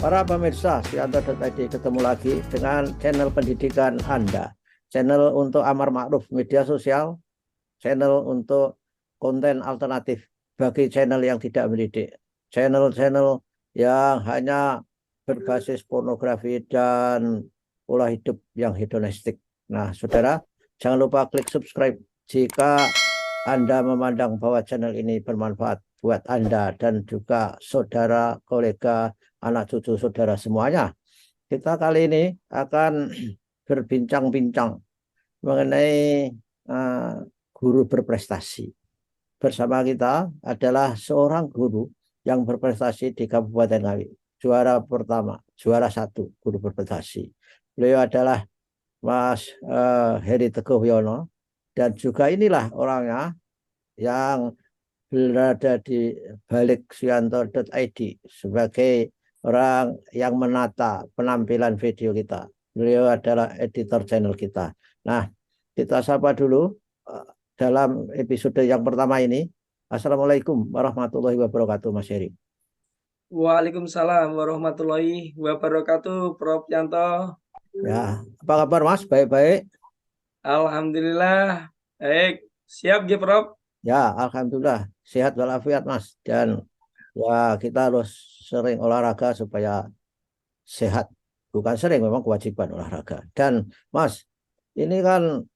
Para pemirsa Sianto.id, ketemu lagi dengan channel pendidikan Anda, channel untuk amar ma'ruf media sosial, channel untuk konten alternatif bagi channel yang tidak mendidik, channel-channel yang hanya berbasis pornografi dan pola hidup yang hedonistik. Nah, saudara, jangan lupa klik subscribe jika Anda memandang bahwa channel ini bermanfaat buat Anda dan juga saudara, kolega, anak cucu saudara semuanya. Kita kali ini akan berbincang-bincang mengenai guru berprestasi. Bersama kita adalah seorang guru yang berprestasi di Kabupaten Ngawi. Juara pertama, juara 1 guru berprestasi. Beliau adalah Mas Heri Teguh Wiono, dan juga inilah orangnya yang berada di balik Sianto.id sebagai orang yang menata penampilan video kita. Beliau adalah editor channel kita. Nah, kita sapa dulu dalam episode yang pertama ini. Assalamualaikum warahmatullahi wabarakatuh, Mas Heri. Waalaikumsalam warahmatullahi wabarakatuh, Prof. Yanto. Ya, apa kabar Mas? Baik-baik? Alhamdulillah, baik. Siap, ya, Prof? Ya, alhamdulillah sehat walafiat Mas. Dan ya, kita harus sering olahraga supaya sehat. Bukan sering, memang kewajiban olahraga. Dan Mas, ini kan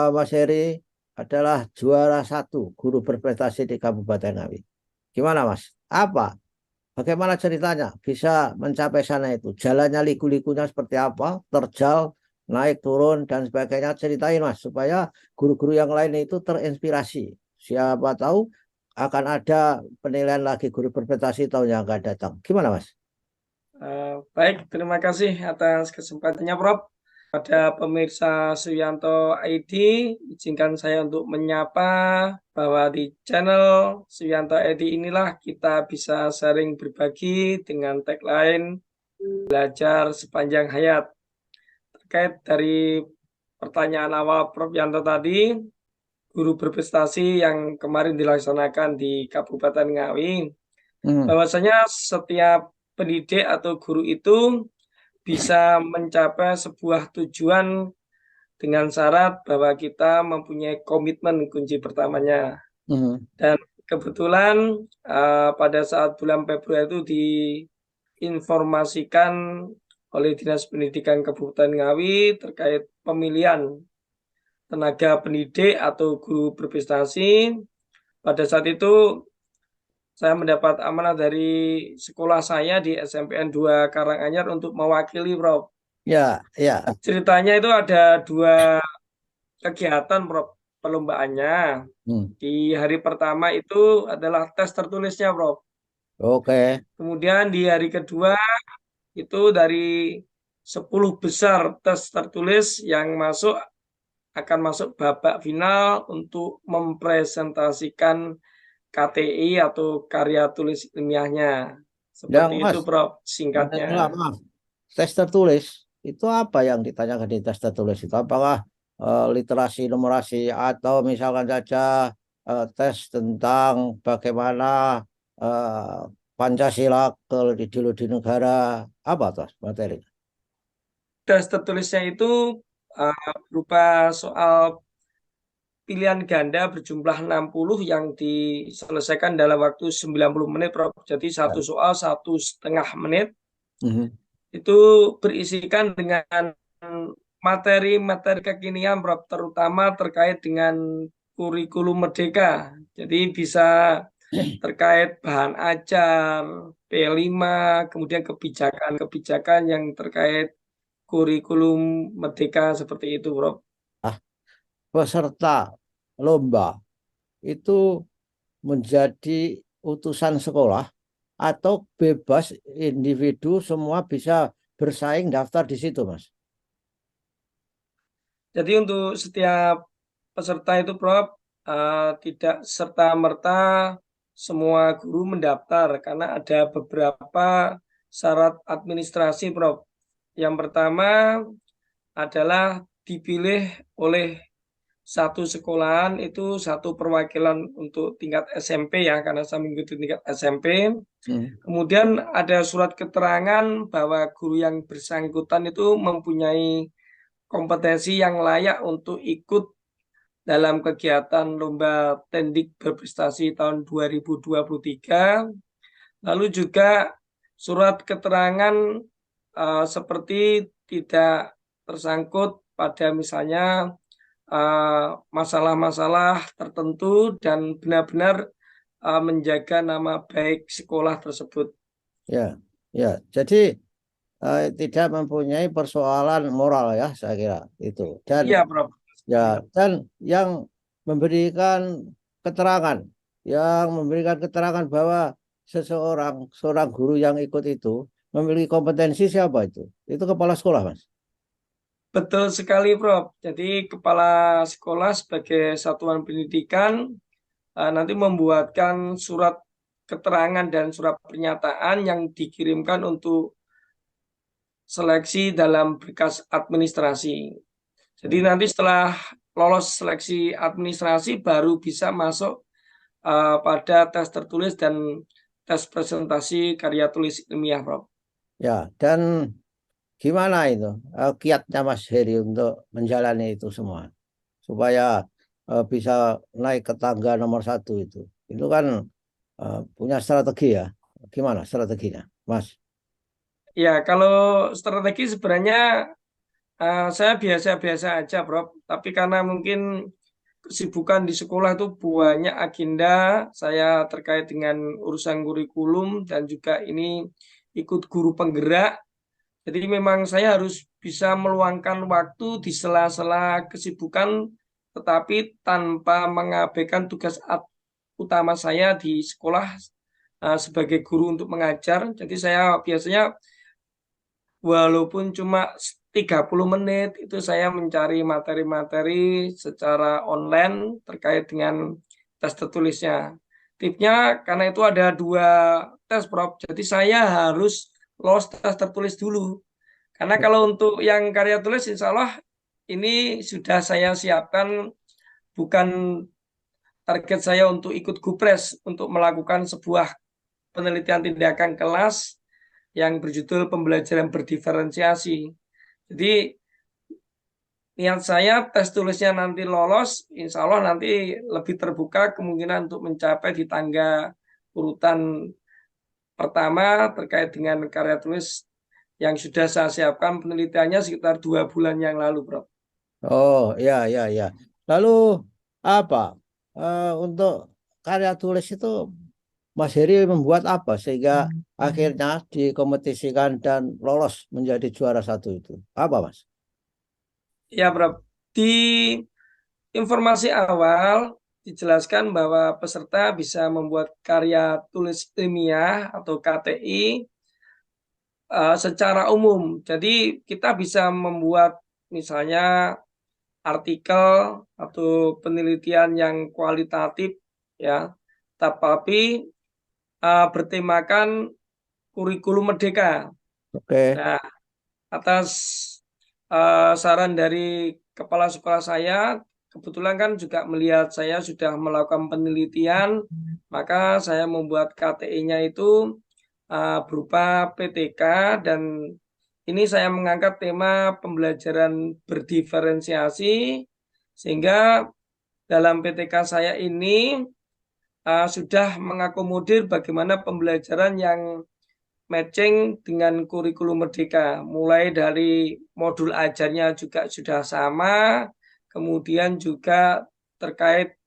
Mas Heri adalah juara 1 guru berprestasi di Kabupaten Ngawi. Gimana Mas? Bagaimana ceritanya bisa mencapai sana itu? Jalannya liku-likunya seperti apa? Terjal, naik turun dan sebagainya. Ceritain Mas, supaya guru-guru yang lain itu terinspirasi. Siapa tahu akan ada penilaian lagi guru berprestasi tahun yang akan datang. Gimana Mas? Baik, terima kasih atas kesempatannya, Prof. Pada pemirsa Suyanto ID, izinkan saya untuk menyapa bahwa di channel Suyanto ID inilah kita bisa sharing berbagi dengan tagline belajar sepanjang hayat. Terkait dari pertanyaan awal Prof. Yanto tadi, guru berprestasi yang kemarin dilaksanakan di Kabupaten Ngawi, bahwasanya setiap pendidik atau guru itu bisa mencapai sebuah tujuan dengan syarat bahwa kita mempunyai komitmen, kunci pertamanya. Dan kebetulan pada saat bulan Februari itu diinformasikan oleh Dinas Pendidikan Kabupaten Ngawi terkait pemilihan tenaga pendidik atau guru berprestasi. Pada saat itu saya mendapat amanah dari sekolah saya di SMPN 2 Karanganyar untuk mewakili, Prof. Ya, ya. Ceritanya itu ada 2 kegiatan, Prof, perlombaannya. Di hari pertama itu adalah tes tertulisnya, Prof. Oke. Kemudian di hari kedua itu dari 10 besar tes tertulis yang akan masuk babak final untuk mempresentasikan KTI atau karya tulis ilmiahnya. Yang Seperti Mas, itu, Prof, singkatnya. maaf. Tes tertulis itu apa yang ditanyakan di tes tertulis itu? Apakah literasi, numerasi, atau misalkan saja tes tentang bagaimana Pancasila ke ideologi negara, apa tuh materi? Tes tertulisnya itu berupa soal pilihan ganda berjumlah 60 yang diselesaikan dalam waktu 90 menit, Prof. Jadi satu soal 1,5 menit. Itu berisikan dengan materi-materi kekinian, Prof, terutama terkait dengan kurikulum merdeka. Jadi bisa terkait bahan ajar, P5, kemudian kebijakan-kebijakan yang terkait kurikulum merdeka seperti itu, Prof. Peserta lomba itu menjadi utusan sekolah atau bebas individu semua bisa bersaing daftar di situ, Mas? Jadi untuk setiap peserta itu, Prof, tidak serta-merta semua guru mendaftar karena ada beberapa syarat administrasi, Prof. Yang pertama adalah dipilih oleh satu sekolahan itu satu perwakilan untuk tingkat SMP ya, karena saya mengikuti tingkat SMP. Kemudian ada surat keterangan bahwa guru yang bersangkutan itu mempunyai kompetensi yang layak untuk ikut dalam kegiatan lomba tendik berprestasi tahun 2023. Lalu juga surat keterangan seperti tidak tersangkut pada misalnya masalah-masalah tertentu dan benar-benar menjaga nama baik sekolah tersebut. Ya, ya. Jadi tidak mempunyai persoalan moral ya, saya kira itu. Dan Iya, Prof. ya, dan yang memberikan keterangan bahwa seorang guru yang ikut itu memiliki kompetensi siapa itu? Itu kepala sekolah, Mas. Betul sekali, Prof. Jadi kepala sekolah sebagai satuan pendidikan nanti membuatkan surat keterangan dan surat pernyataan yang dikirimkan untuk seleksi dalam berkas administrasi. Jadi nanti setelah lolos seleksi administrasi baru bisa masuk pada tes tertulis dan tes presentasi karya tulis ilmiah, Prof. Ya, dan gimana itu kiatnya Mas Heri untuk menjalani itu semua supaya bisa naik ke tangga nomor satu itu? Itu kan punya strategi ya. Gimana strateginya, Mas? Ya, kalau strategi sebenarnya saya biasa-biasa aja, Prof. Tapi karena mungkin kesibukan di sekolah itu banyak agenda saya terkait dengan urusan kurikulum dan juga ini ikut guru penggerak. Jadi memang saya harus bisa meluangkan waktu di sela-sela kesibukan, tetapi tanpa mengabaikan tugas utama saya di sekolah sebagai guru untuk mengajar. Jadi saya biasanya walaupun cuma 30 menit itu saya mencari materi-materi secara online terkait dengan tes tertulisnya. Tipnya karena itu ada 2 tes, Prof. Jadi saya harus lolos tes tertulis dulu. Karena kalau untuk yang karya tulis insya Allah ini sudah saya siapkan, bukan target saya untuk ikut Gupres untuk melakukan sebuah penelitian tindakan kelas yang berjudul pembelajaran berdiferensiasi. Jadi niat saya tes tulisnya nanti lolos, insya Allah nanti lebih terbuka kemungkinan untuk mencapai di tangga urutan pertama terkait dengan karya tulis yang sudah saya siapkan penelitiannya sekitar 2 bulan yang lalu, Bro. Oh, ya, ya, ya. Lalu apa untuk karya tulis itu Mas Heri membuat apa sehingga akhirnya dikompetisikan dan lolos menjadi juara satu itu? Apa, Mas? Ya, Bro. Di informasi awal dijelaskan bahwa peserta bisa membuat karya tulis ilmiah atau KTI secara umum. Jadi kita bisa membuat misalnya artikel atau penelitian yang kualitatif ya, tapi bertemakan kurikulum merdeka. Oke. Nah, atas saran dari kepala sekolah saya, kebetulan kan juga melihat saya sudah melakukan penelitian, maka saya membuat KTI-nya itu berupa PTK dan ini saya mengangkat tema pembelajaran berdiferensiasi sehingga dalam PTK saya ini sudah mengakomodir bagaimana pembelajaran yang matching dengan kurikulum merdeka. Mulai dari modul ajarnya juga sudah sama, kemudian juga terkait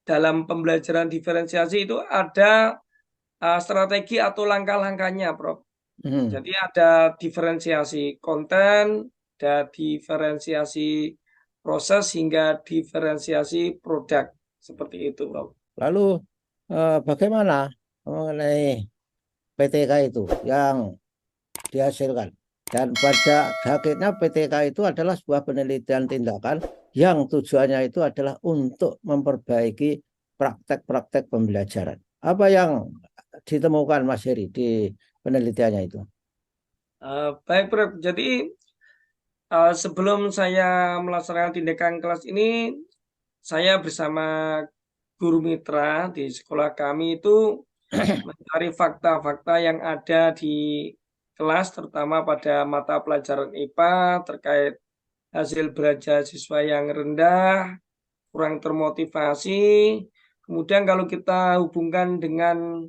dalam pembelajaran diferensiasi itu ada strategi atau langkah-langkahnya, Prof. Hmm. Jadi ada diferensiasi konten, ada diferensiasi proses hingga diferensiasi produk. Seperti itu, Prof. Lalu bagaimana mengenai PTK itu yang dihasilkan? Dan pada akhirnya PTK itu adalah sebuah penelitian tindakan yang tujuannya itu adalah untuk memperbaiki praktek-praktek pembelajaran. Apa yang ditemukan Mas Heri di penelitiannya itu? Baik, Prof. Jadi sebelum saya melaksanakan tindakan kelas ini, saya bersama guru mitra di sekolah kami itu mencari fakta-fakta yang ada di kelas, terutama pada mata pelajaran IPA terkait hasil belajar siswa yang rendah, kurang termotivasi. Kemudian kalau kita hubungkan dengan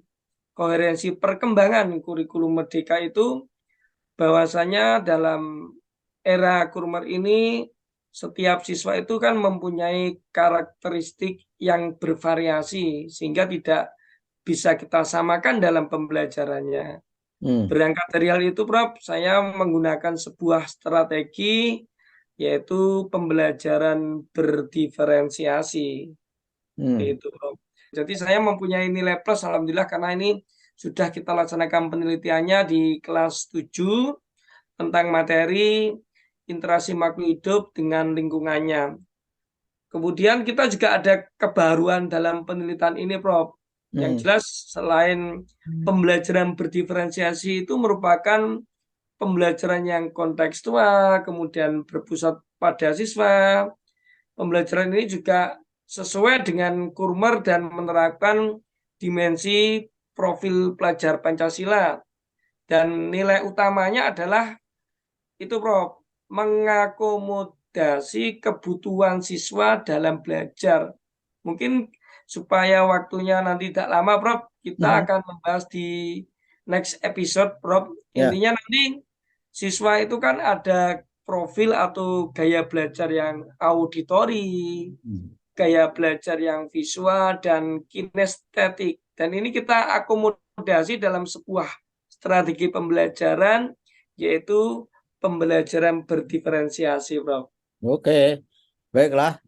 koherensi perkembangan kurikulum Merdeka itu, bahwasanya dalam era kurmer ini setiap siswa itu kan mempunyai karakteristik yang bervariasi sehingga tidak bisa kita samakan dalam pembelajarannya. Berangkat dari hal itu, Prof, saya menggunakan sebuah strategi yaitu pembelajaran berdiferensiasi. Itu, Prof. Jadi saya mempunyai nilai plus, alhamdulillah, karena ini sudah kita laksanakan penelitiannya di kelas 7 tentang materi interaksi makhluk hidup dengan lingkungannya. Kemudian kita juga ada kebaruan dalam penelitian ini, Prof. Yang jelas selain pembelajaran berdiferensiasi itu merupakan pembelajaran yang kontekstual, kemudian berpusat pada siswa. Pembelajaran ini juga sesuai dengan Kurmer dan menerapkan dimensi profil pelajar Pancasila. Dan nilai utamanya adalah itu, Prof, mengakomodasi kebutuhan siswa dalam belajar. Mungkin supaya waktunya nanti tidak lama, Prof, kita akan membahas di next episode, Prof. Intinya nanti siswa itu kan ada profil atau gaya belajar yang auditori, gaya belajar yang visual, dan kinestetik. Dan ini kita akomodasi dalam sebuah strategi pembelajaran, yaitu pembelajaran berdiferensiasi, Prof. Oke, baiklah,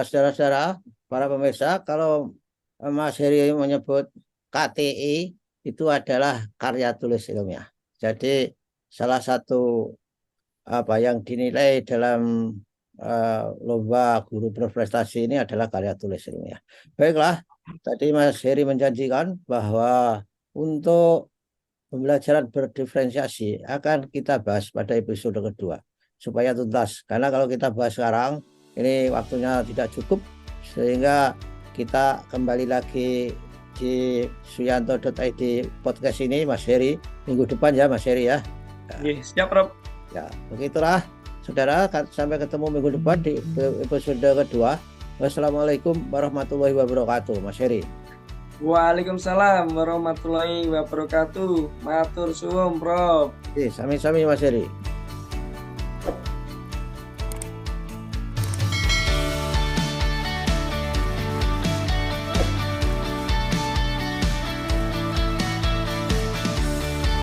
saudara-saudara, para pemirsa, kalau Mas Heri menyebut KTI itu adalah karya tulis ilmiah. Jadi salah satu yang dinilai dalam lomba guru berprestasi ini adalah karya tulis ilmiah. Baiklah, tadi Mas Heri menjanjikan bahwa untuk pembelajaran berdiferensiasi akan kita bahas pada episode kedua supaya tuntas. Karena kalau kita bahas sekarang ini waktunya tidak cukup, sehingga kita kembali lagi di suyanto.id podcast ini, Mas Heri, minggu depan ya, Mas Heri ya. Yes, siap, Prof. Ya, begitulah saudara, sampai ketemu minggu depan di episode kedua. Wassalamualaikum warahmatullahi wabarakatuh, Mas Heri. Waalaikumsalam warahmatullahi wabarakatuh. Matur suwun, Prof. Sami-sami, Mas Heri.